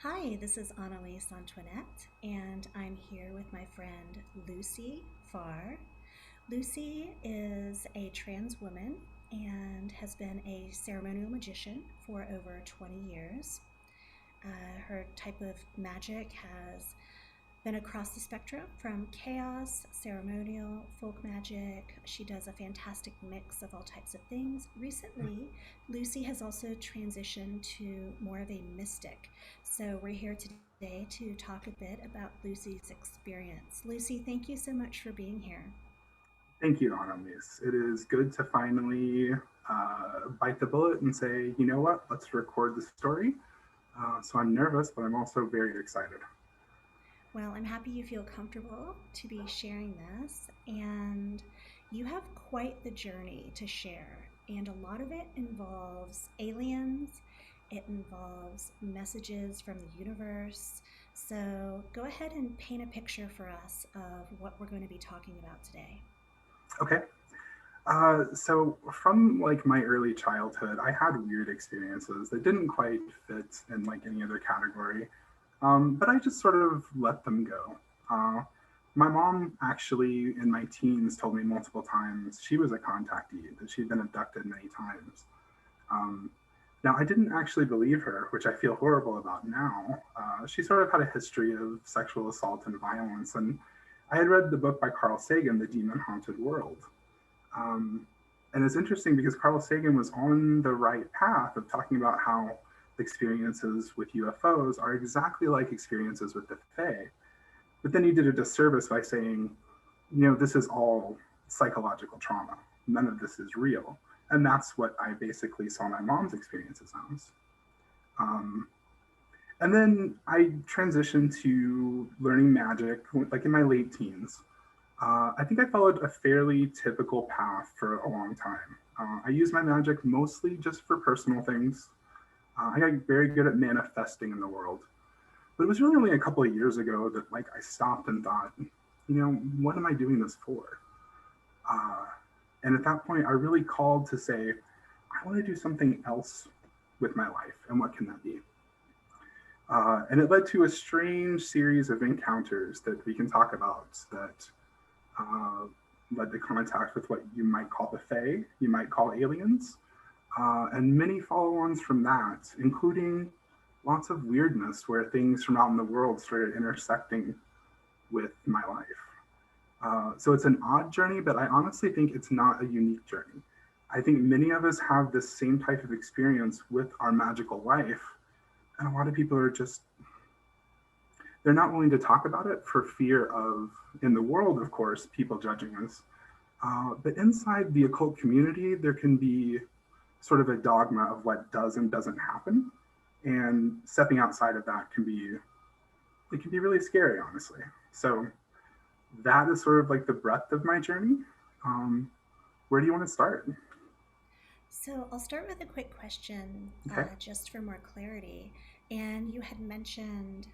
Hi, this is Annalise Antoinette, and I'm here with my friend Lucy Farr. Lucy is a trans woman and has been a ceremonial magician for over 20 years. Her type of magic has been across the spectrum from chaos, ceremonial, folk magic. She does a fantastic mix of all types of things. Recently, Lucy has also transitioned to more of a mystic. So we're here today to talk a bit about Lucy's experience. Lucy, thank you so much for being here. Thank you, Annalise. It is good to finally bite the bullet and say, you know what, let's record the story. So I'm nervous, but I'm also very excited. Well, I'm happy you feel comfortable to be sharing this, and you have quite the journey to share. And a lot of it involves aliens, it involves messages from the universe. So go ahead and paint a picture for us of what we're going to be talking about today. Okay. So from like my early childhood, I had weird experiences that didn't quite fit in like any other category, but I just sort of let them go. Uh, my mom actually, in my teens, told me multiple times she was a contactee, that she'd been abducted many times. Um, Now, I didn't actually believe her, which I feel horrible about now. She sort of had a history of sexual assault and violence, and I had read the book by Carl Sagan, The Demon Haunted World. Um, and it's interesting because Carl Sagan was on the right path of talking about how experiences with UFOs are exactly like experiences with the Fae. But then he did a disservice by saying, this is all psychological trauma. None of this is real. And that's what I basically saw my mom's experiences as. Um, and then I transitioned to learning magic like in my late teens. I think I followed a fairly typical path for a long time. I used my magic mostly just for personal things. I got very good at manifesting in the world. But it was really only a couple of years ago that like I stopped and thought, what am I doing this for? Uh, and at that point, I really called to say, I want to do something else with my life. And what can that be? And it led to a strange series of encounters that we can talk about that uh, led to contact with what you might call the Fae, you might call aliens, and many follow ons from that, including lots of weirdness where things from out in the world started intersecting with my life. So it's an odd journey, but I honestly think it's not a unique journey. I think many of us have this same type of experience with our magical life, and a lot of people are just they're not willing to talk about it for fear of, in the world, of course, people judging us. But inside the occult community, there can be sort of a dogma of what does and doesn't happen, and stepping outside of that can be really scary, honestly. So that is sort of like the breadth of my journey. Um, where do you want to start? So I'll start with a quick question Okay. just for more clarity. And you had mentioned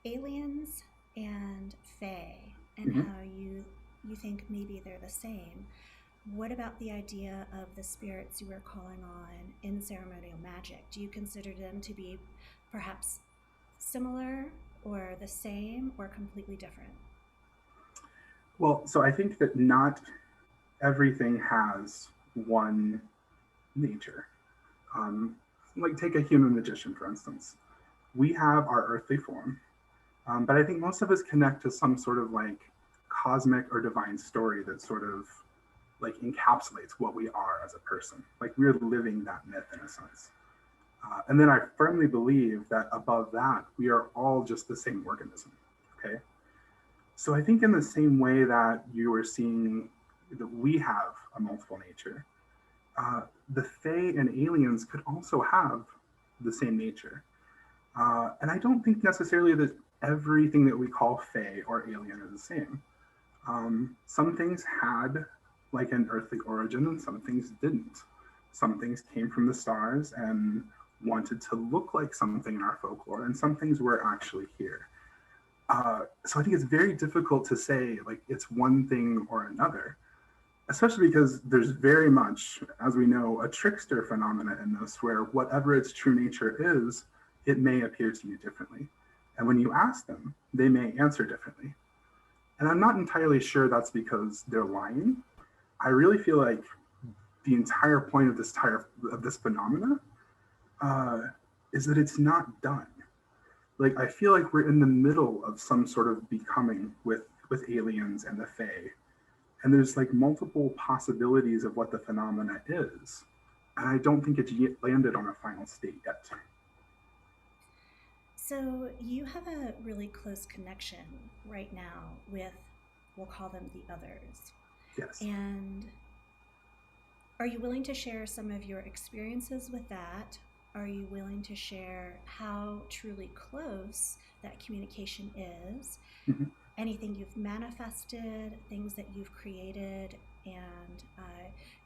aliens and fae and Mm-hmm. how you think maybe they're the same. What about the idea of the spirits you were calling on in ceremonial magic? Do you consider them to be perhaps similar or the same or completely different? Well, so I think that not everything has one nature. Um, like, take a human magician, for instance. We have our earthly form, but I think most of us connect to some sort of like cosmic or divine story that sort of like encapsulates what we are as a person. Like we're living that myth in a sense. And then I firmly believe that above that, we are all just the same organism. Okay. So I think in the same way that you are seeing that we have a multiple nature, the Fae and aliens could also have the same nature. And I don't think necessarily that everything that we call Fae or alien is the same. Some things had like an earthly origin and some things didn't. Some things came from the stars and wanted to look like something in our folklore, and some things were actually here. So I think it's very difficult to say like it's one thing or another, especially because there's very much, as we know, a trickster phenomena in this, where whatever its true nature is it may appear to you differently. And when you ask them, they may answer differently. And I'm not entirely sure that's because they're lying. I really feel like the entire point of this phenomena is that it's not done. Like, I feel like we're in the middle of some sort of becoming with aliens and the Fae. And there's like multiple possibilities of what the phenomena is. And I don't think it's yet landed on a final state yet. So you have a really close connection right now with, we'll call them the others. Yes. And are you willing to share some of your experiences with that? Are you willing to share how truly close that communication is? Mm-hmm. Anything you've manifested, things that you've created, and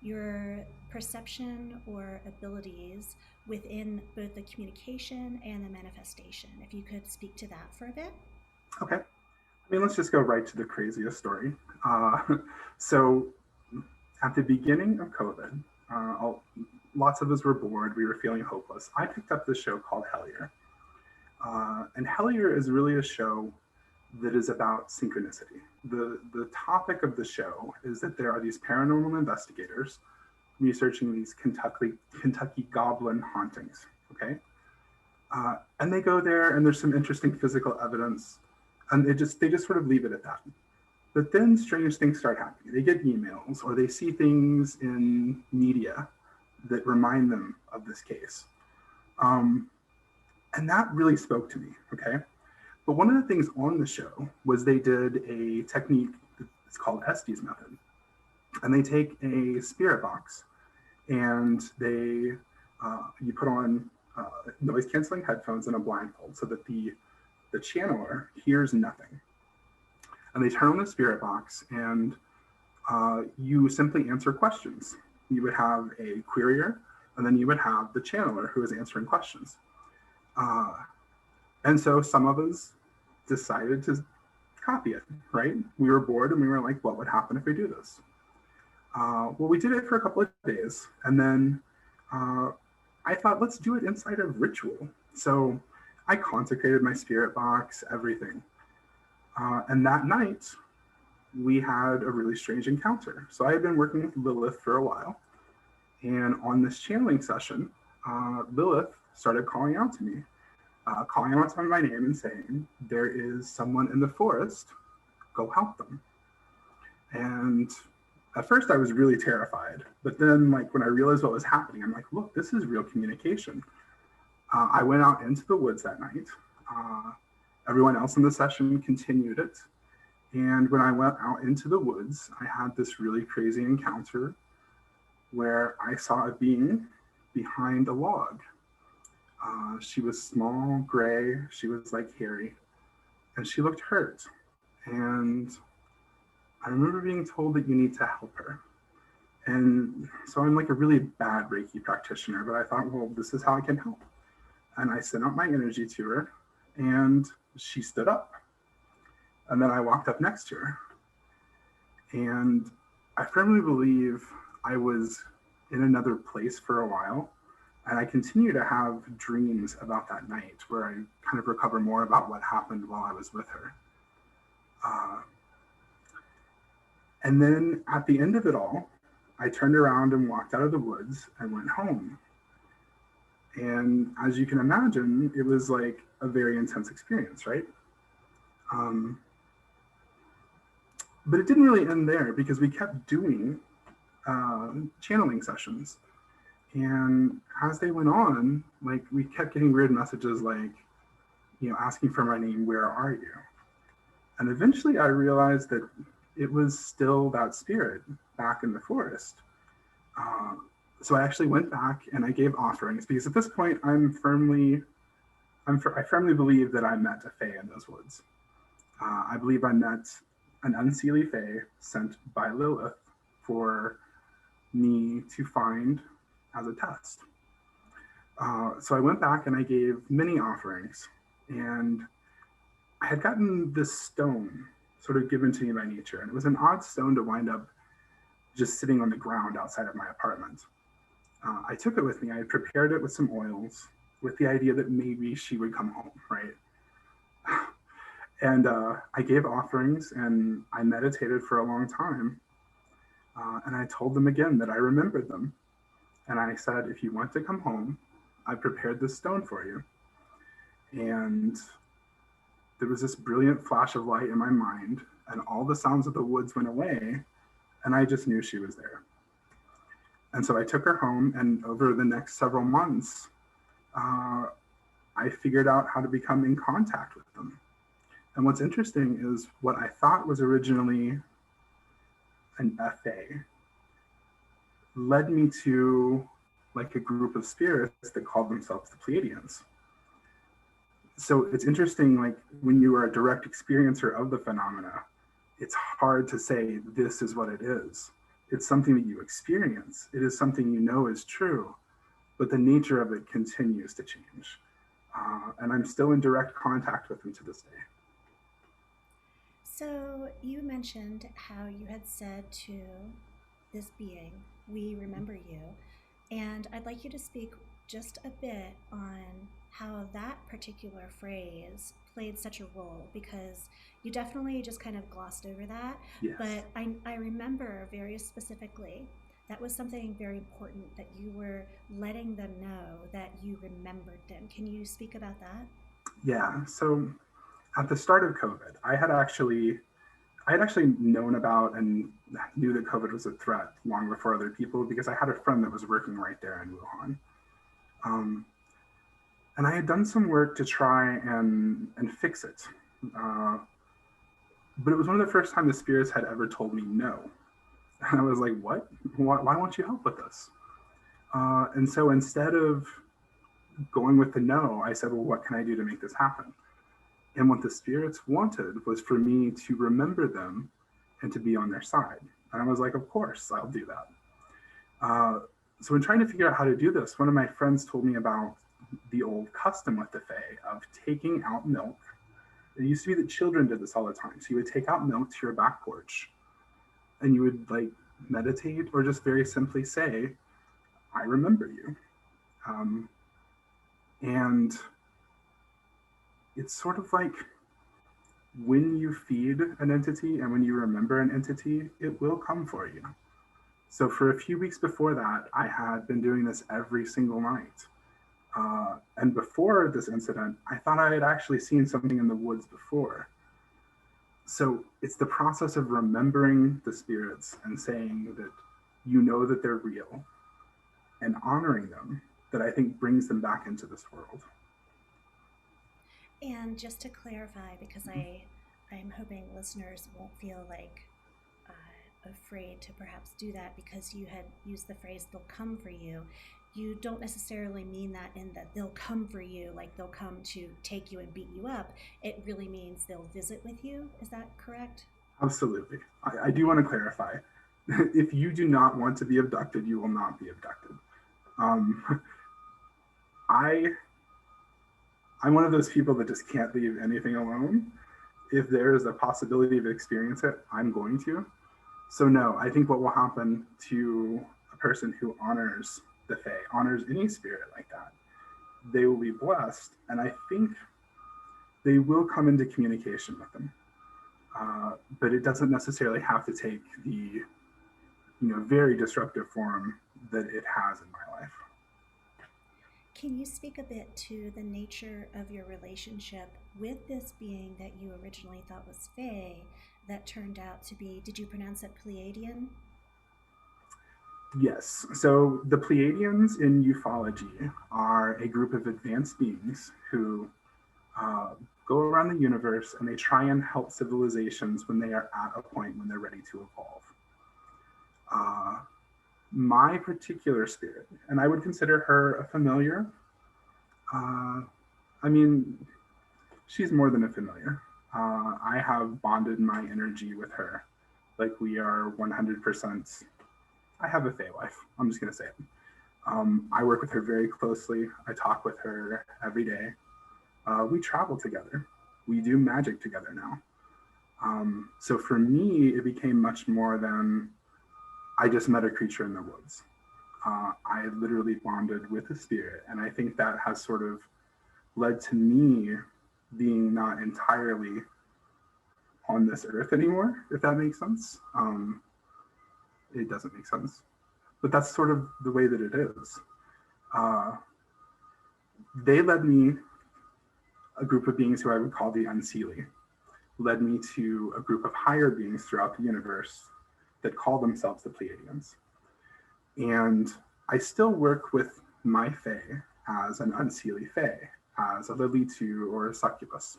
your perception or abilities within both the communication and the manifestation. If you could speak to that for a bit. Okay. I mean, let's just go right to the craziest story. So at the beginning of COVID, lots of us were bored. We were feeling hopeless. I picked up this show called Hellier. And Hellier is really a show that is about synchronicity. The topic of the show is that there are these paranormal investigators researching these Kentucky goblin hauntings, okay? And they go there and there's some interesting physical evidence, and they just sort of leave it at that. But then strange things start happening. They get emails or they see things in media that remind them of this case. And that really spoke to me, okay? But one of the things on the show was they did a technique that's called Estes method. And they take a spirit box and you put on noise canceling headphones and a blindfold so that the channeler hears nothing. And they turn on the spirit box and you simply answer questions. You would have a querier and then you would have the channeler who is answering questions. And so some of us decided to copy it, right? We were bored and we were like, what would happen if we do this? Well, we did it for a couple of days. And then I thought, let's do it inside of ritual. So I consecrated my spirit box, everything. And that night, we had a really strange encounter. So I had been working with Lilith for a while. And on this channeling session, Lilith started calling out to me, calling out to my name and saying, there is someone in the forest, go help them. And at first I was really terrified, but then like when I realized what was happening, I'm like, look, this is real communication. I went out into the woods that night. Everyone else in the session continued it. And when I went out into the woods, I had this really crazy encounter where I saw a being behind a log. She was small, gray, she was like hairy, and she looked hurt. And I remember being told that you need to help her. And so I'm like a really bad Reiki practitioner, but I thought, well, this is how I can help. And I sent out my energy to her and she stood up. And then I walked up next to her. And I firmly believe I was in another place for a while. And I continue to have dreams about that night where I kind of recover more about what happened while I was with her. And then at the end of it all, I turned around and walked out of the woods and went home. And as you can imagine, it was like a very intense experience, right? But it didn't really end there because we kept doing channeling sessions. And as they went on, like we kept getting weird messages like, you know, asking for my name, where are you? And eventually I realized that it was still that spirit back in the forest. So I actually went back and I gave offerings because at this point I firmly believe that I met a fae in those woods. I believe I met an unseelie fae sent by Lilith for me to find as a test. So I went back and I gave many offerings, and I had gotten this stone sort of given to me by nature, and it was an odd stone to wind up just sitting on the ground outside of my apartment. I took it with me. I had prepared it with some oils, with the idea that maybe she would come home, right? And I gave offerings and I meditated for a long time. And I told them again that I remembered them. And I said, if you want to come home, I prepared this stone for you. And there was this brilliant flash of light in my mind, and all the sounds of the woods went away, and I just knew she was there. And so I took her home, and over the next several months, I figured out how to become in contact with them. And what's interesting is what I thought was originally an FA led me to like a group of spirits that called themselves the Pleiadians. So it's interesting, like when you are a direct experiencer of the phenomena, it's hard to say this is what it is. It's something that you experience. It is something you know is true, but the nature of it continues to change. And I'm still in direct contact with them to this day. So you mentioned how you had said to this being, we remember you. And I'd like you to speak just a bit on how that particular phrase played such a role, because you definitely just kind of glossed over that. Yes. But I remember very specifically that was something very important, that you were letting them know that you remembered them. Can you speak about that? Yeah. So at the start of COVID, I had actually known about and knew that COVID was a threat long before other people, because I had a friend that was working right there in Wuhan. And I had done some work to try and fix it. But it was one of the first times the spirits had ever told me no. And I was like, what? Why won't you help with this? And so instead of going with the no, I said, well, what can I do to make this happen? And what the spirits wanted was for me to remember them and to be on their side. And I was like, of course, I'll do that. So in trying to figure out how to do this, one of my friends told me about the old custom with the Fae of taking out milk. It used to be that children did this all the time. So you would take out milk to your back porch and you would like meditate or just very simply say, I remember you. And it's sort of like when you feed an entity and when you remember an entity, it will come for you. So for a few weeks before that, I had been doing this every single night. And before this incident, I thought I had actually seen something in the woods before. So it's the process of remembering the spirits and saying that you know that they're real and honoring them that I think brings them back into this world. And just to clarify, because I'm hoping listeners won't feel like afraid to perhaps do that because you had used the phrase they'll come for you. You don't necessarily mean that in that they'll come for you, like they'll come to take you and beat you up. It really means they'll visit with you. Is that correct? Absolutely. I do want to clarify. If you do not want to be abducted, you will not be abducted. I'm one of those people that just can't leave anything alone. If there is a possibility of experiencing it, I'm going to. So no, I think what will happen to a person who honors the Fae, honors any spirit like that, they will be blessed, and I think they will come into communication with them. But it doesn't necessarily have to take the, very disruptive form that it has in my life. Can you speak a bit to the nature of your relationship with this being that you originally thought was Fae that turned out to be, did you pronounce it Pleiadian? Yes. So the Pleiadians in ufology are a group of advanced beings who go around the universe and they try and help civilizations when they are at a point when they're ready to evolve. My particular spirit, and I would consider her a familiar. She's more than a familiar. I have bonded my energy with her like we are 100%. I have a Fae wife. I'm just going to say it. I work with her very closely. I talk with her every day. We travel together. We do magic together now. So for me, it became much more than I just met a creature in the woods. I literally bonded with the spirit. And I think that has sort of led to me being not entirely on this earth anymore, if that makes sense. It doesn't make sense, but that's sort of the way that it is. Uh, they led me, a group of beings who I would call the unseelie, led me to a group of higher beings throughout the universe that call themselves the Pleiadians. And I still work with my fae as an unseelie fae, as a Lilitu or a succubus.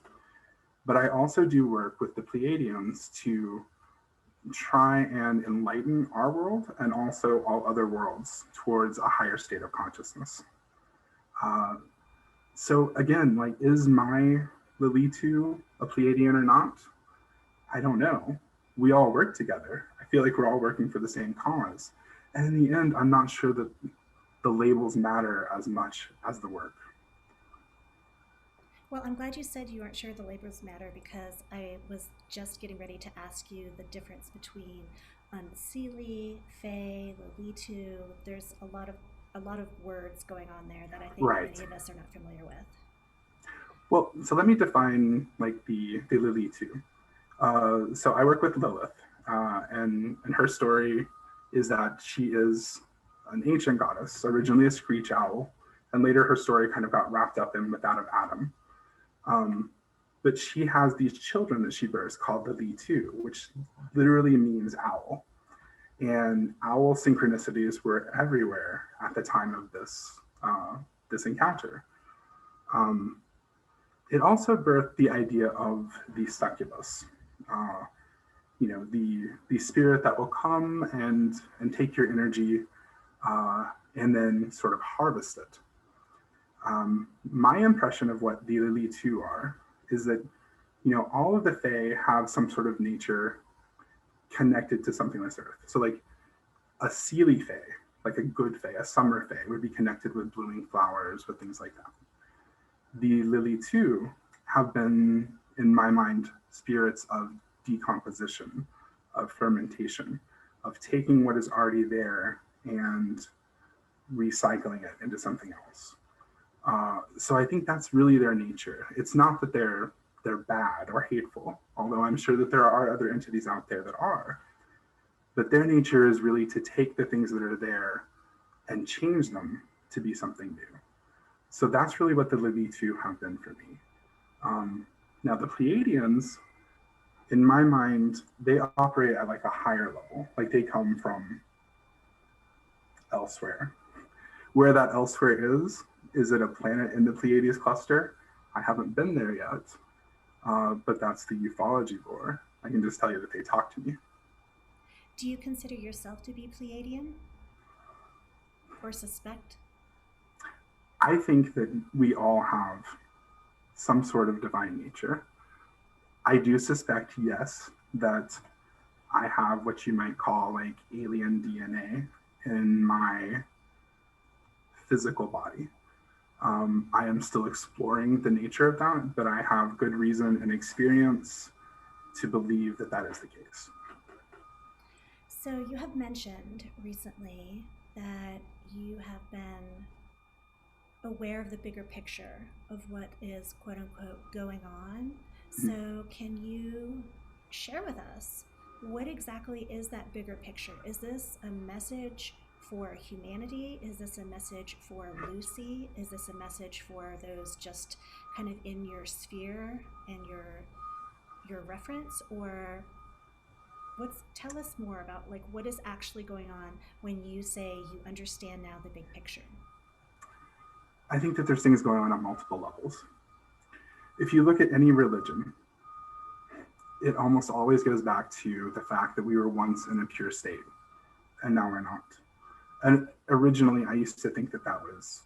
But I also do work with the Pleiadians to try and enlighten our world and also all other worlds towards a higher state of consciousness. So again, like, is my Lilitu a Pleiadian or not? I don't know. We all work together. I feel like we're all working for the same cause. And in the end, I'm not sure that the labels matter as much as the work. Well, I'm glad you said you weren't sure the labels matter, because I was just getting ready to ask you the difference between unseelie, fae, lilitu. There's a lot of words going on there that I think Right. many of us are not familiar with. Well, so let me define like the Lilitu. So I work with Lilith, and her story is that she is an ancient goddess, originally a screech owl, and later her story kind of got wrapped up in with that of Adam. But she has these children that she bears called the Lilitu, which literally means owl. And owl synchronicities were everywhere at the time of this encounter. It also birthed the idea of the succubus, the spirit that will come and take your energy and then sort of harvest it. My impression of what the Lilitu are is that, all of the Fae have some sort of nature connected to something like Earth. So like a Seelie Fae, like a good Fae, a summer Fae would be connected with blooming flowers, with things like that. The Lilitu have been, in my mind, spirits of decomposition, of fermentation, of taking what is already there and recycling it into something else. So I think that's really their nature. It's not that they're bad or hateful, although I'm sure that there are other entities out there that are. But their nature is really to take the things that are there and change them to be something new. So that's really what the Lilitu have been for me. Now the Pleiadians, in my mind, they operate at like a higher level, like they come from elsewhere. Where that elsewhere is it a planet in the Pleiades cluster? I haven't been there yet, but that's the ufology lore. I can just tell you that they talk to me. Do you consider yourself to be Pleiadian or suspect? I think that we all have some sort of divine nature. I do suspect, yes, that I have what you might call like alien DNA in my physical body. I am still exploring the nature of that, but I have good reason and experience to believe that that is the case. So you have mentioned recently that you have been aware of the bigger picture of what is quote unquote going on. So can you share with us what exactly is that bigger picture? Is this a message for humanity? Is this a message for Lucy? Is this a message for those just kind of in your sphere and your reference? Or tell us more about like what is actually going on when you say you understand now the big picture? I think that there's things going on at multiple levels. If you look at any religion, it almost always goes back to the fact that we were once in a pure state and now we're not. And originally I used to think that that was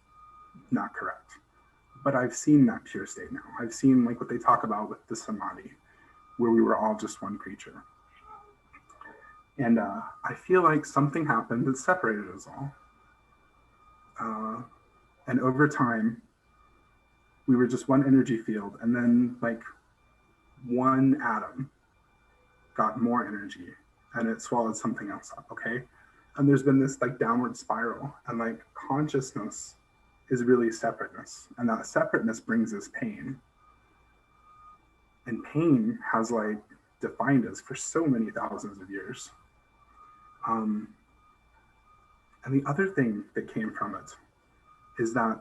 not correct, but I've seen that pure state now. I've seen like what they talk about with the samadhi, where we were all just one creature. And I feel like something happened that separated us all. And over time, we were just one energy field, and then like one atom got more energy and it swallowed something else up, okay? And there's been this like downward spiral, and like consciousness is really separateness, and that separateness brings us pain, and pain has like defined us for so many thousands of years. um, and the other thing that came from it is that,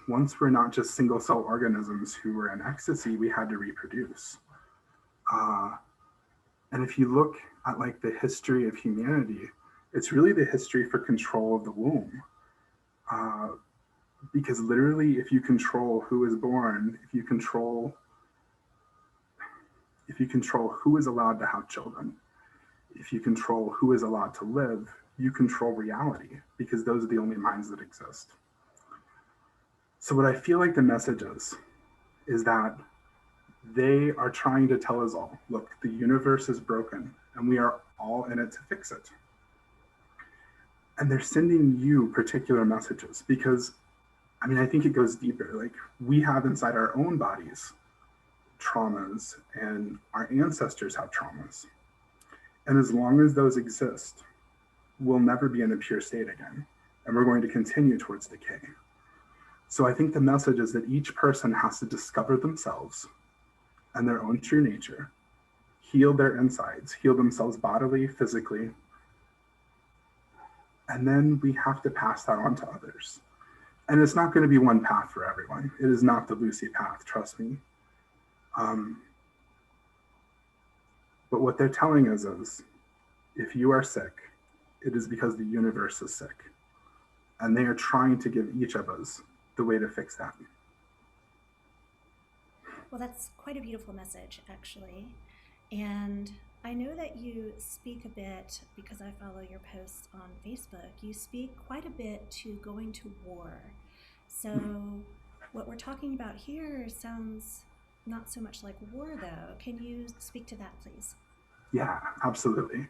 once we're not just single cell organisms who were in ecstasy, we had to reproduce. uh, and if you look at like the history of humanity, it's really the history for control of the womb. uh, because literally, if you control who is born, if you control who is allowed to have children, if you control who is allowed to live, you control reality, because those are the only minds that exist. So what I feel like the message is that they are trying to tell us all, look, the universe is broken and we are all in it to fix it. And they're sending you particular messages because, I think it goes deeper. Like, we have inside our own bodies traumas, and our ancestors have traumas. And as long as those exist, we'll never be in a pure state again. And we're going to continue towards decay. So I think the message is that each person has to discover themselves and their own true nature, heal their insides, heal themselves bodily, physically, and then we have to pass that on to others. And it's not going to be one path for everyone. It is not the Lucy path, trust me. But what they're telling us is, if you are sick, it is because the universe is sick. And they are trying to give each of us the way to fix that. Well, that's quite a beautiful message, actually. And I know that you speak a bit, because I follow your posts on Facebook, you speak quite a bit to going to war. So what we're talking about here sounds not so much like war, though. Can you speak to that, please? Yeah, absolutely.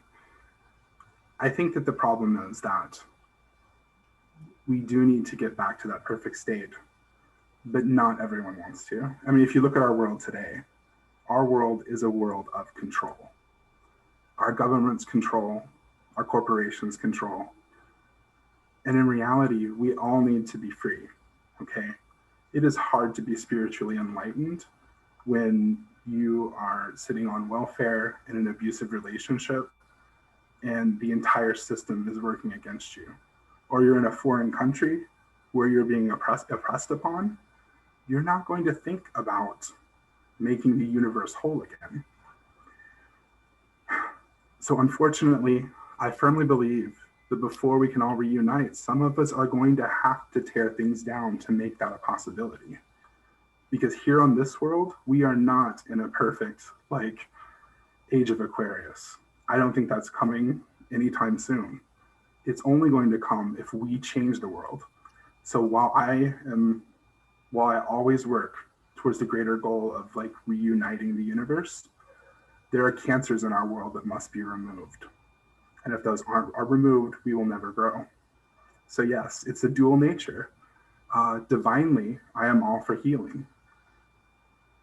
I think that the problem is that we do need to get back to that perfect state, but not everyone wants to. If you look at our world today, our world is a world of control. Our governments control, our corporations control. And in reality, we all need to be free, okay? It is hard to be spiritually enlightened when you are sitting on welfare in an abusive relationship and the entire system is working against you. Or you're in a foreign country where you're being oppressed upon. You're not going to think about making the universe whole again. So unfortunately, I firmly believe that before we can all reunite, some of us are going to have to tear things down to make that a possibility. Because here on this world, we are not in a perfect, age of Aquarius. I don't think that's coming anytime soon. It's only going to come if we change the world. So while I always work towards the greater goal of reuniting the universe, there are cancers in our world that must be removed. And if those are removed, we will never grow. So yes, it's a dual nature. Divinely, I am all for healing,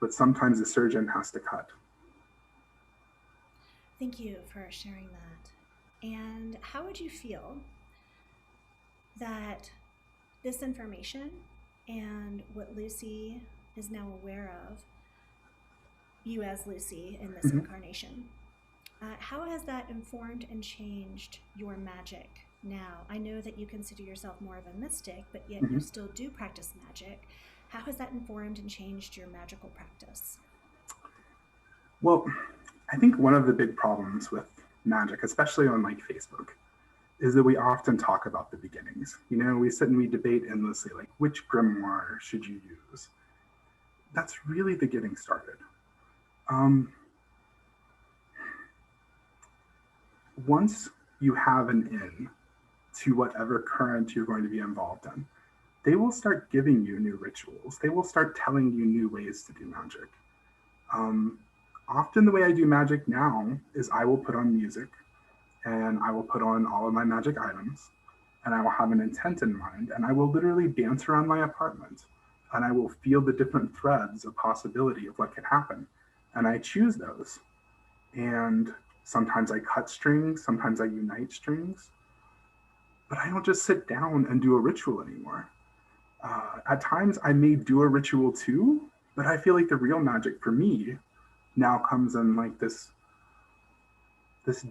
but sometimes the surgeon has to cut. Thank you for sharing that. And how would you feel that this information and what Lucy is now aware of, you as Lucy in this incarnation, how has that informed and changed your magic now? I know that you consider yourself more of a mystic, but yet you still do practice magic. How has that informed and changed your magical practice? Well, I think one of the big problems with magic, especially on Facebook, is that we often talk about the beginnings. We sit and we debate endlessly, which grimoire should you use? That's really the getting started. Once you have an in to whatever current you're going to be involved in, they will start giving you new rituals. They will start telling you new ways to do magic. Often the way I do magic now is I will put on music and I will put on all of my magic items and I will have an intent in mind and I will literally dance around my apartment and I will feel the different threads of possibility of what could happen. And I choose those. And Sometimes I cut strings, sometimes I unite strings, but I don't just sit down and do a ritual anymore. At times I may do a ritual too, but I feel like the real magic for me now comes in like this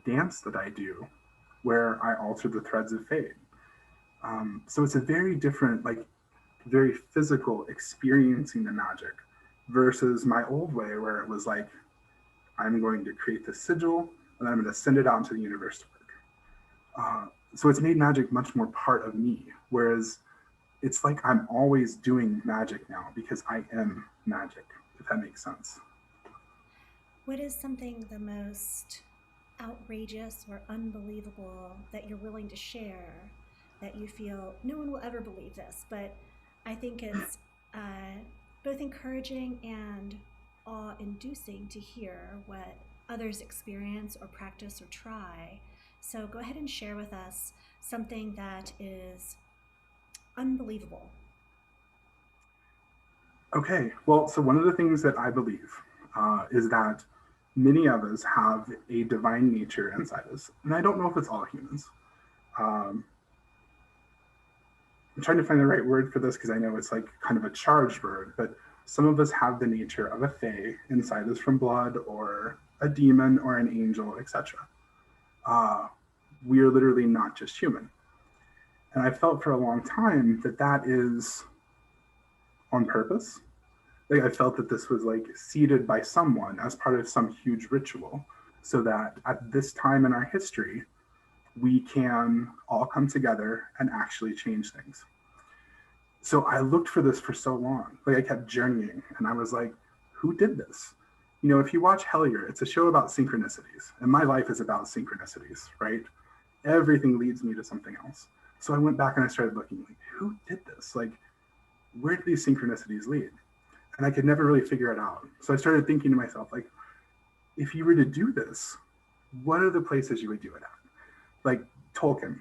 dance that I do where I alter the threads of fate. So it's a very different, like very physical experiencing the magic versus my old way where it was like, I'm going to create the sigil and then I'm going to send it out into the universe to work. So it's made magic much more part of me. Whereas it's like I'm always doing magic now because I am magic, if that makes sense. What is something the most outrageous or unbelievable that you're willing to share that you feel no one will ever believe this, but I think it's both encouraging and awe inducing to hear what others experience or practice or try. So go ahead and share with us something that is unbelievable. Okay, well, so one of the things that I believe is that many of us have a divine nature inside us. And I don't know if it's all humans. Um, I'm trying to find the right word for this because I know it's like kind of a charged word, but some of us have the nature of a fae inside us from blood or a demon or an angel, etc. We are literally not just human. And I felt for a long time that that is on purpose. Like I felt that this was like seeded by someone as part of some huge ritual so that at this time in our history, we can all come together and actually change things. So I looked for this for so long. Like I kept journeying and I was like, who did this? You know, if you watch Hellier, it's a show about synchronicities. And my life is about synchronicities, right? Everything leads me to something else. So I went back and I started looking like, who did this? Like, where do these synchronicities lead? And I could never really figure it out. So I started thinking to myself, like, if you were to do this, what are the places you would do it at? Like Tolkien.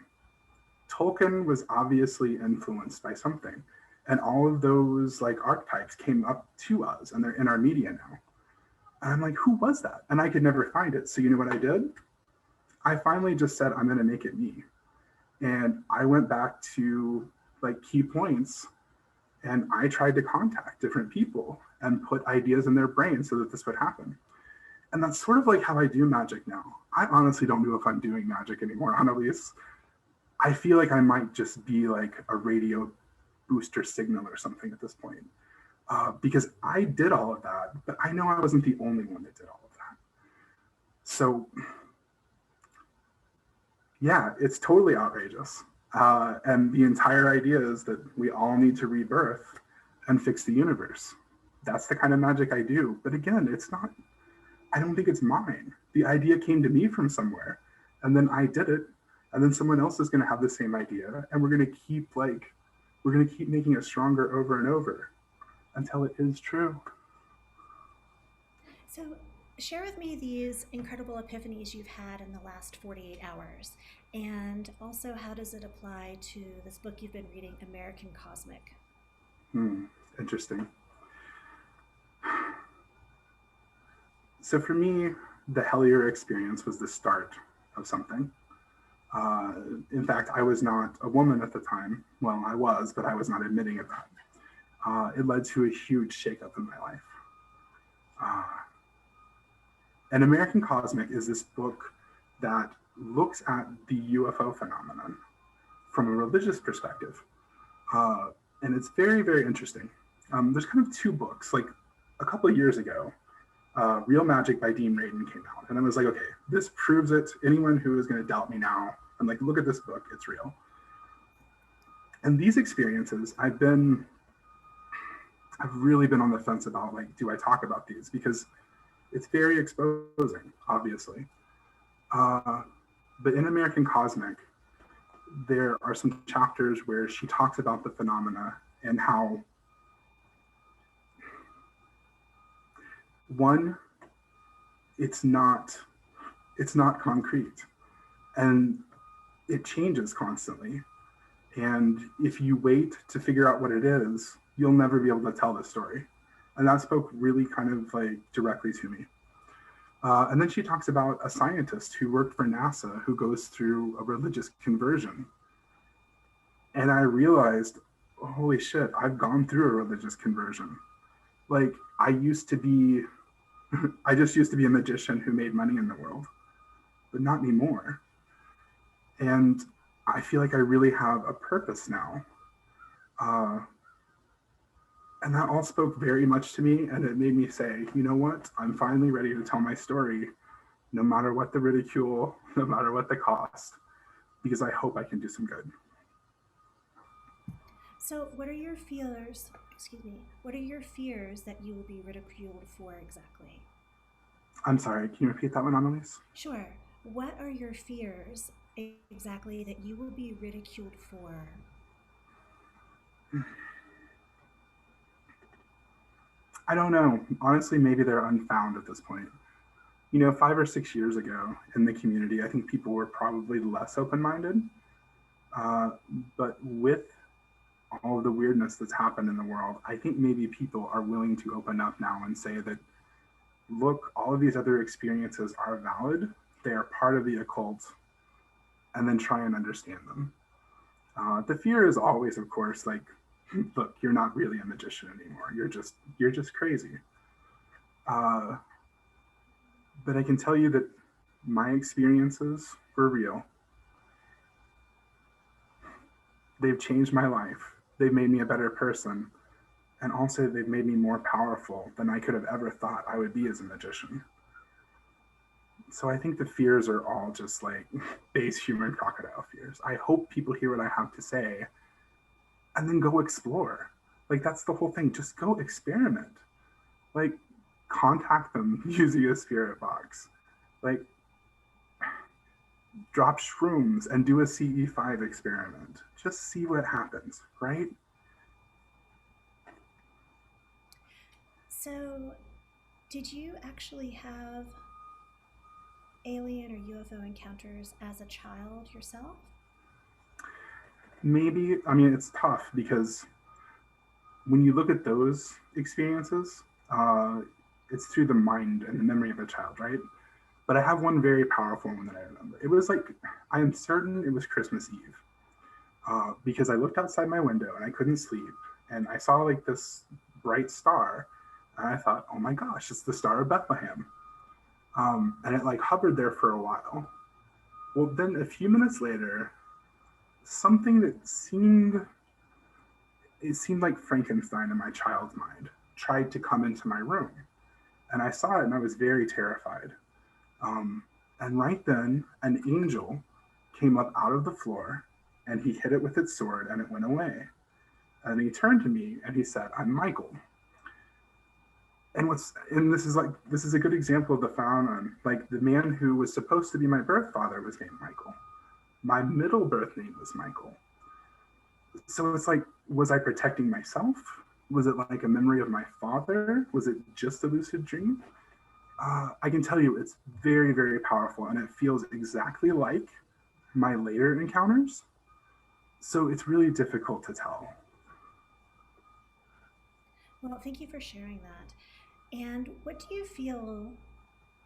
Tolkien was obviously influenced by something. And all of those like archetypes came up to us and they're in our media now. And I'm like, who was that? And I could never find it. So you know what I did? I finally just said, I'm going to make it me. And I went back to like key points and I tried to contact different people and put ideas in their brain so that this would happen. And that's sort of like how I do magic now. I honestly don't know if I'm doing magic anymore, Annalise. I feel like I might just be like a radio booster signal or something at this point. Because I did all of that, but I know I wasn't the only one that did all of that. So yeah, it's totally outrageous. And the entire idea is that we all need to rebirth and fix the universe. That's the kind of magic I do. But again, it's not, I don't think it's mine. The idea came to me from somewhere and then I did it. And then someone else is going to have the same idea. And we're going to keep making it stronger over and over until it is true. So share with me these incredible epiphanies you've had in the last 48 hours. And also, how does it apply to this book you've been reading, American Cosmic? Interesting. So for me, the Hellier experience was the start of something. In fact, I was not a woman at the time. Well, I was, but I was not admitting of that. It led to a huge shakeup in my life. And American Cosmic is this book that looks at the UFO phenomenon from a religious perspective. And it's very, very interesting. There's kind of two books. Like a couple of years ago, Real Magic by Dean Radin came out. And I was like, okay, this proves it. Anyone who is going to doubt me now, I'm like, look at this book, it's real. And these experiences, I've really been on the fence about, like, do I talk about these? Because it's very exposing, obviously. But in American Cosmic, there are some chapters where she talks about the phenomena and how, one, it's not concrete and it changes constantly. And if you wait to figure out what it is, you'll never be able to tell the story. And that spoke really kind of like directly to me. And then she talks about a scientist who worked for NASA who goes through a religious conversion. And I realized, holy shit, I've gone through a religious conversion. Like, I just used to be a magician who made money in the world, but not anymore. And I feel like I really have a purpose now. Uh, and that all spoke very much to me. And it made me say, you know what? I'm finally ready to tell my story, no matter what the ridicule, no matter what the cost, because I hope I can do some good. So, what are your fears? Excuse me. What are your fears that you will be ridiculed for exactly? I'm sorry, can you repeat that one, Annalise? Sure. What are your fears exactly that you will be ridiculed for? I don't know. Honestly, maybe they're unfound at this point. 5 or 6 years ago in the community, I think people were probably less open minded. Uh, but with all of the weirdness that's happened in the world, I think maybe people are willing to open up now and say that, look, all of these other experiences are valid, they are part of the occult, and then try and understand them. The fear is always, of course, like, look, you're not really a magician anymore. You're just crazy. Uh, but I can tell you that my experiences were real. They've changed my life. They've made me a better person. And also, they've made me more powerful than I could have ever thought I would be as a magician. So I think the fears are all just like base human crocodile fears. I hope people hear what I have to say and then go explore. Like, that's the whole thing. Just go experiment. Like, contact them using a spirit box. Like, drop shrooms and do a CE5 experiment. Just see what happens, right? So, did you actually have alien or UFO encounters as a child yourself? Maybe, I mean, it's tough because when you look at those experiences, it's through the mind and the memory of a child, right? But I have one very powerful one that I remember. It was like, I am certain it was Christmas Eve, because I looked outside my window and I couldn't sleep. And I saw like this bright star. And I thought, oh my gosh, it's the Star of Bethlehem. And it like hovered there for a while. Well, then a few minutes later, something that seemed like Frankenstein in my child's mind tried to come into my room. And I saw it and I was very terrified. And right then, an angel came up out of the floor and he hit it with its sword and it went away. And he turned to me and he said, I'm Michael. This is a good example of the phenomenon. Like, the man who was supposed to be my birth father was named Michael. My middle birth name was Michael. So it's like, was I protecting myself? Was it like a memory of my father? Was it just a lucid dream? I can tell you it's very, very powerful and it feels exactly like my later encounters. So it's really difficult to tell. Well, thank you for sharing that. And what do you feel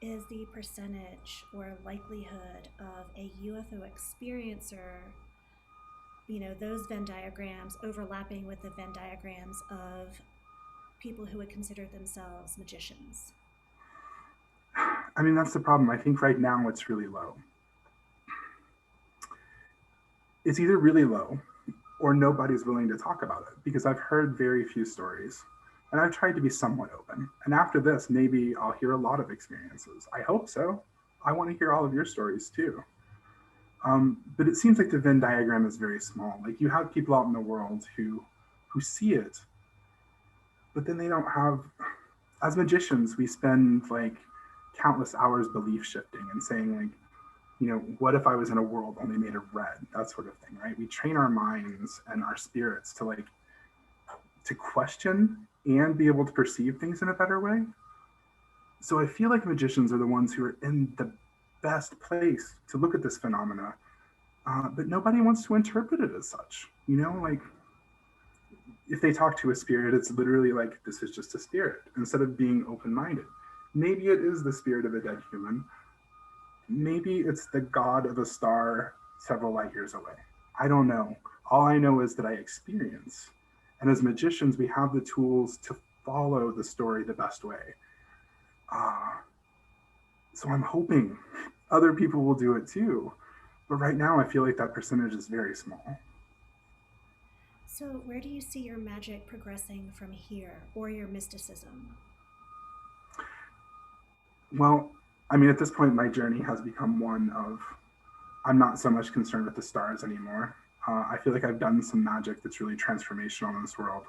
is the percentage or likelihood of a UFO experiencer, those Venn diagrams overlapping with the Venn diagrams of people who would consider themselves magicians? I mean, that's the problem. I think right now it's really low. It's either really low or nobody's willing to talk about it, because I've heard very few stories and I've tried to be somewhat open. And after this, maybe I'll hear a lot of experiences. I hope so. I want to hear all of your stories too. But it seems like the Venn diagram is very small. Like, you have people out in the world who see it, but then they don't have. As magicians, we spend like countless hours belief shifting and saying, like, what if I was in a world only made of red? That sort of thing, right? We train our minds and our spirits to question and be able to perceive things in a better way. So I feel like magicians are the ones who are in the best place to look at this phenomena, but nobody wants to interpret it as such. Like, if they talk to a spirit, it's literally like, this is just a spirit, instead of being open-minded. Maybe it is the spirit of a dead human. Maybe it's the god of a star several light years away. I don't know. All I know is that I experience. And as magicians, we have the tools to follow the story the best way. Uh, so I'm hoping other people will do it too. But right now, I feel like that percentage is very small. So, where do you see your magic progressing from here, or your mysticism? Well, I mean, at this point, my journey has become one of I'm not so much concerned with the stars anymore. I feel like I've done some magic that's really transformational in this world.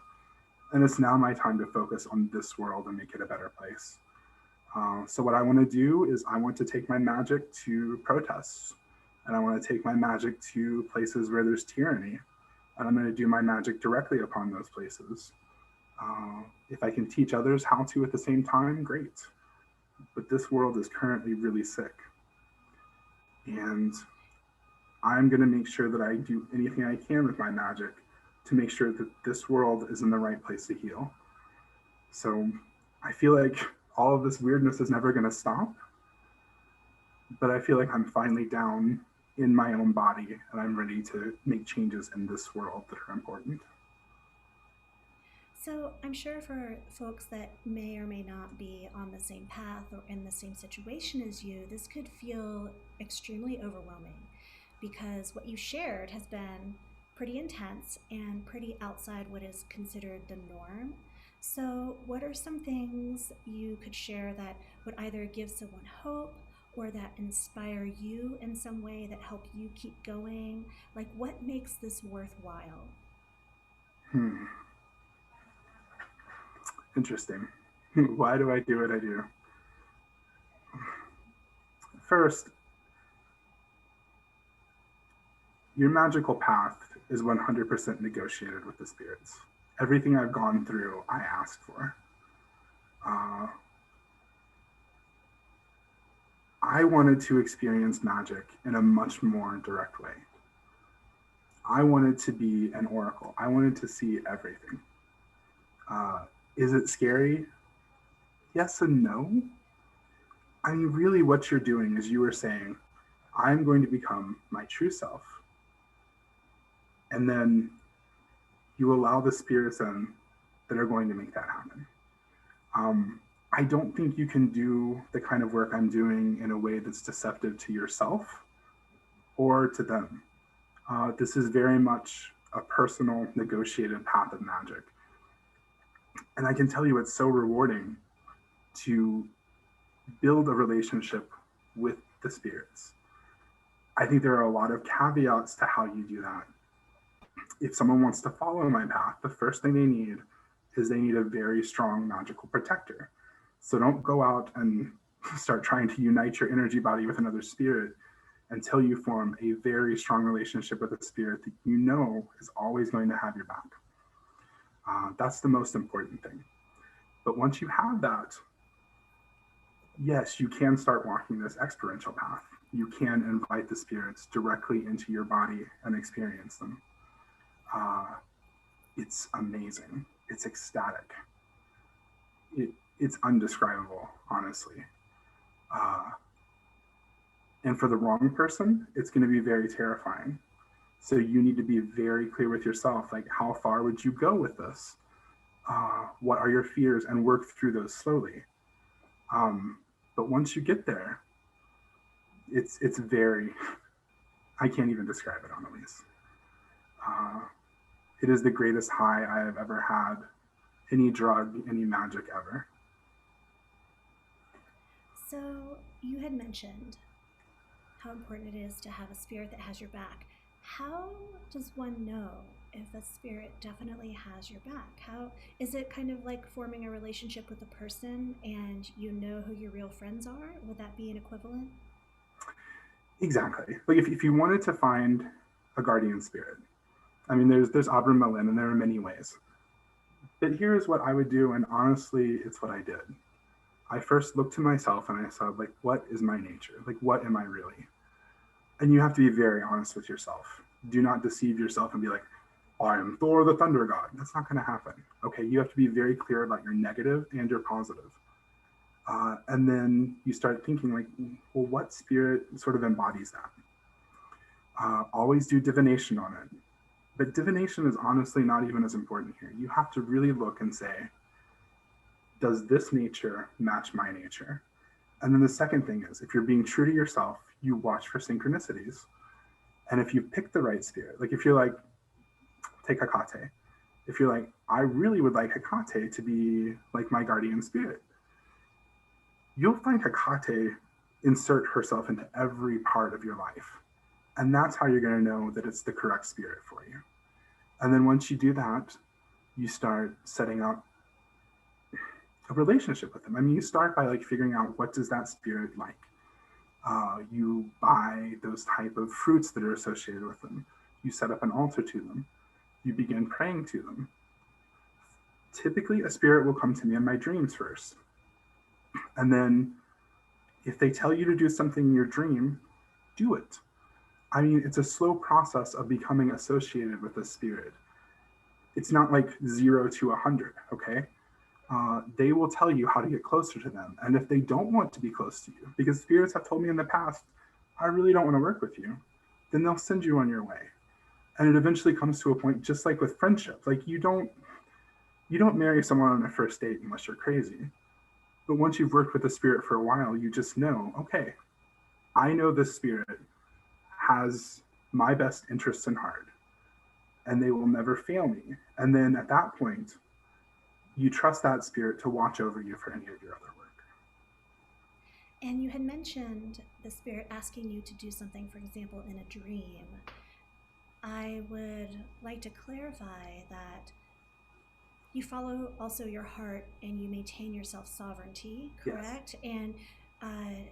And it's now my time to focus on this world and make it a better place. So, what I want to do is I want to take my magic to protests, and I want to take my magic to places where there's tyranny. And I'm going to do my magic directly upon those places. If I can teach others how to at the same time, great. But this world is currently really sick. And I'm going to make sure that I do anything I can with my magic to make sure that this world is in the right place to heal. So I feel like all of this weirdness is never going to stop, but I feel like I'm finally down in my own body and I'm ready to make changes in this world that are important. So, I'm sure for folks that may or may not be on the same path or in the same situation as you, this could feel extremely overwhelming because what you shared has been pretty intense and pretty outside what is considered the norm. So, what are some things you could share that would either give someone hope or that inspire you in some way that help you keep going? Like, what makes this worthwhile? Hmm. Interesting. Why do I do what I do? First, your magical path is 100% negotiated with the spirits. Everything I've gone through, I asked for. Uh, I wanted to experience magic in a much more direct way. I wanted to be an oracle. I wanted to see everything. Uh, is it scary? Yes and no. I mean, really, what you're doing is you are saying, I'm going to become my true self. And then you allow the spirits in that are going to make that happen. I don't think you can do the kind of work I'm doing in a way that's deceptive to yourself or to them. This is very much a personal, negotiated path of magic. And I can tell you it's so rewarding to build a relationship with the spirits. I think there are a lot of caveats to how you do that. If someone wants to follow my path, the first thing they need is they need a very strong magical protector. So don't go out and start trying to unite your energy body with another spirit until you form a very strong relationship with a spirit that you know is always going to have your back. That's the most important thing. But once you have that, yes, you can start walking this experiential path. You can invite the spirits directly into your body and experience them. Uh, it's amazing. It's ecstatic. It, it's undescribable, honestly. Uh, and for the wrong person, it's going to be very terrifying. So you need to be very clear with yourself, like how far would you go with this? What are your fears, and work through those slowly. Um, but once you get there, it's very I can't even describe it, Annalise. Uh, it is the greatest high I have ever had. Any drug, any magic ever. So, you had mentioned how important it is to have a spirit that has your back. How does one know if a spirit definitely has your back? How is it kind of like forming a relationship with a person and you know who your real friends are? Would that be an equivalent? Exactly. Like if you wanted to find a guardian spirit, I mean, there's Abra Malin, and there are many ways. But here's what I would do, and honestly, it's what I did. I first looked to myself and I said, like, what is my nature? Like, what am I really? And you have to be very honest with yourself. Do not deceive yourself and be like, I am Thor the Thunder God. That's not going to happen. Okay, you have to be very clear about your negative and your positive. And then you start thinking like, well, what spirit sort of embodies that? Always do divination on it. But divination is honestly not even as important here. You have to really look and say, does this nature match my nature? And then the second thing is, if you're being true to yourself, you watch for synchronicities. And if you pick the right spirit, like if you're like, take Hecate, if you're like, I really would like Hecate to be like my guardian spirit, you'll find Hecate insert herself into every part of your life. And that's how you're going to know that it's the correct spirit for you. And then once you do that, you start setting up a relationship with them. I mean, you start by like figuring out what does that spirit like. You buy those type of fruits that are associated with them. You set up an altar to them. You begin praying to them. Typically, a spirit will come to me in my dreams first. And then if they tell you to do something in your dream, do it. I mean, it's a slow process of becoming associated with a spirit. It's not like 0 to 100, okay? They will tell you how to get closer to them. And if they don't want to be close to you, because spirits have told me in the past, I really don't want to work with you, then they'll send you on your way. And it eventually comes to a point, just like with friendship, like you don't marry someone on a first date unless you're crazy. But once you've worked with a spirit for a while, you just know, okay, I know this spirit has my best interests in heart and they will never fail me. And then at that point, you trust that spirit to watch over you for any of your other work. And you had mentioned the spirit asking you to do something, for example, in a dream. I would like to clarify that you follow also your heart and you maintain your self-sovereignty, correct? Yes. And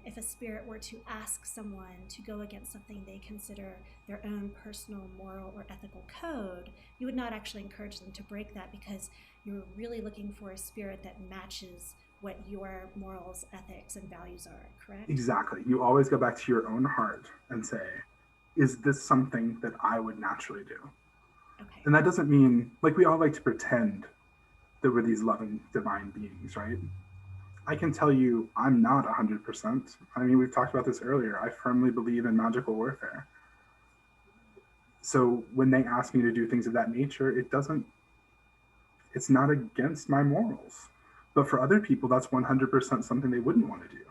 if a spirit were to ask someone to go against something they consider their own personal, moral, or ethical code, you would not actually encourage them to break that because you're really looking for a spirit that matches what your morals, ethics, and values are, correct? Exactly. You always go back to your own heart and say, is this something that I would naturally do? Okay. And that doesn't mean, like, we all like to pretend that we're these loving divine beings, right? I can tell you I'm not 100%. I mean, we've talked about this earlier. I firmly believe in magical warfare. So when they ask me to do things of that nature, it's not against my morals. But for other people, that's 100% something they wouldn't want to do.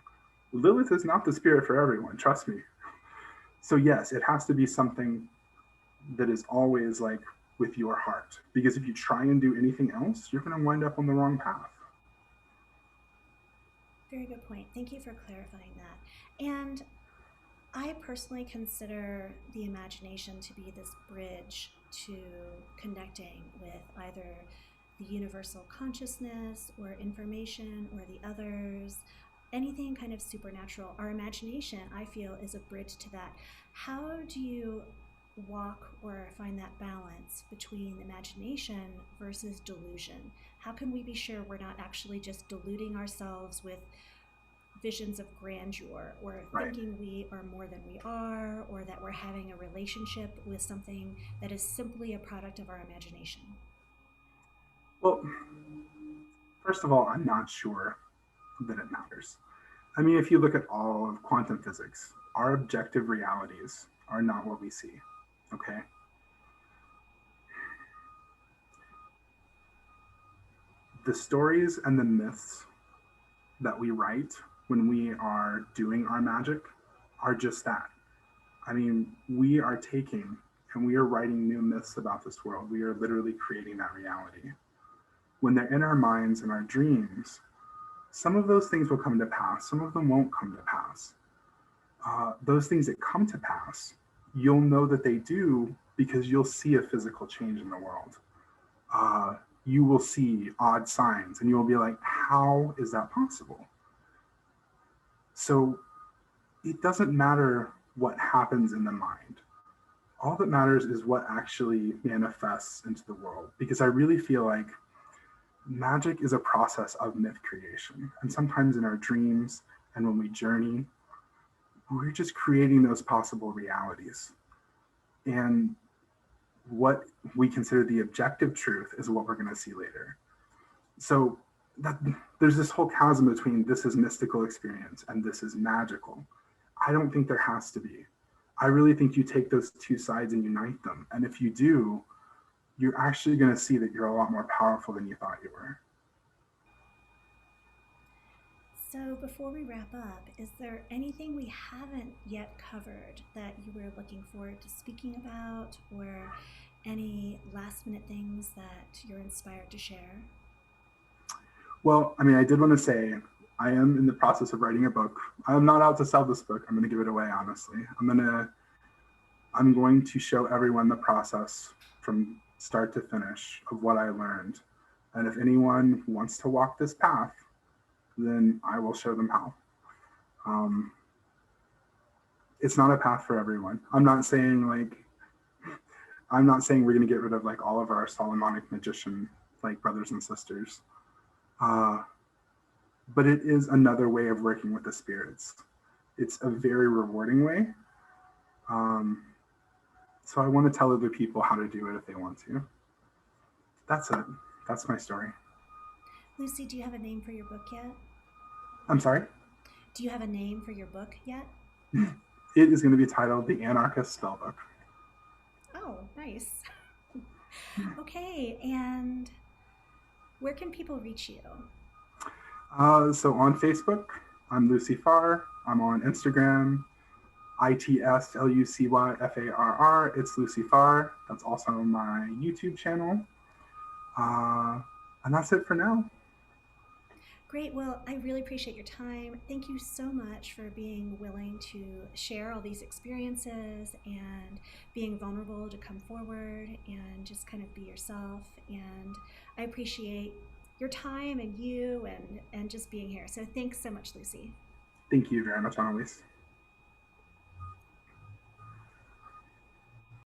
Lilith is not the spirit for everyone, trust me. So yes, it has to be something that is always like with your heart. Because if you try and do anything else, you're going to wind up on the wrong path. Very good point. Thank you for clarifying that. And I personally consider the imagination to be this bridge to connecting with either the universal consciousness or information or the others, anything kind of supernatural. Our imagination, I feel, is a bridge to that. How do you walk or find that balance between imagination versus delusion? How can we be sure we're not actually just deluding ourselves with visions of grandeur or Right. thinking we are more than we are, or that we're having a relationship with something that is simply a product of our imagination? Well, first of all, I'm not sure that it matters. I mean, if you look at all of quantum physics, our objective realities are not what we see. Okay? The stories and the myths that we write when we are doing our magic are just that. I mean, we are taking and we are writing new myths about this world. We are literally creating that reality. When they're in our minds and our dreams, some of those things will come to pass, some of them won't come to pass. Those things that come to pass, you'll know that they do because you'll see a physical change in the world. You will see odd signs and you'll be like, how is that possible? So it doesn't matter what happens in the mind. All that matters is what actually manifests into the world. Because I really feel like magic is a process of myth creation. And sometimes in our dreams and when we journey, we're just creating those possible realities. And what we consider the objective truth is what we're going to see later. So that there's this whole chasm between this is mystical experience and this is magical. I don't think there has to be. I really think you take those two sides and unite them. And if you do, you're actually going to see that you're a lot more powerful than you thought you were. So, before we wrap up, is there anything we haven't yet covered that you were looking forward to speaking about, or any last minute things that you're inspired to share? Well, I mean, I did want to say I am in the process of writing a book. I'm not out to sell this book. I'm going to give it away, honestly. I'm going to show everyone the process from start to finish of what I learned. And if anyone wants to walk this path, then I will show them how. Um, it's not a path for everyone. I'm not saying we're going to get rid of like all of our Solomonic magician like brothers and sisters. Uh, but it is another way of working with the spirits. It's a very rewarding way. Um, so I want to tell other people how to do it if they want to. That's it. That's my story. Lucy, do you have a name for your book yet? I'm sorry? Do you have a name for your book yet? It is going to be titled The Anarchist Spellbook. Oh, nice. Okay, and where can people reach you? So on Facebook, I'm Lucy Farr. I'm on Instagram, ITSLUCYFARR. It's Lucy Farr. That's also my YouTube channel. And that's it for now. Great. Well, I really appreciate your time. Thank you so much for being willing to share all these experiences and being vulnerable to come forward and just kind of be yourself. And I appreciate your time and you and just being here. So thanks so much, Lucy. Thank you very much, Annalise.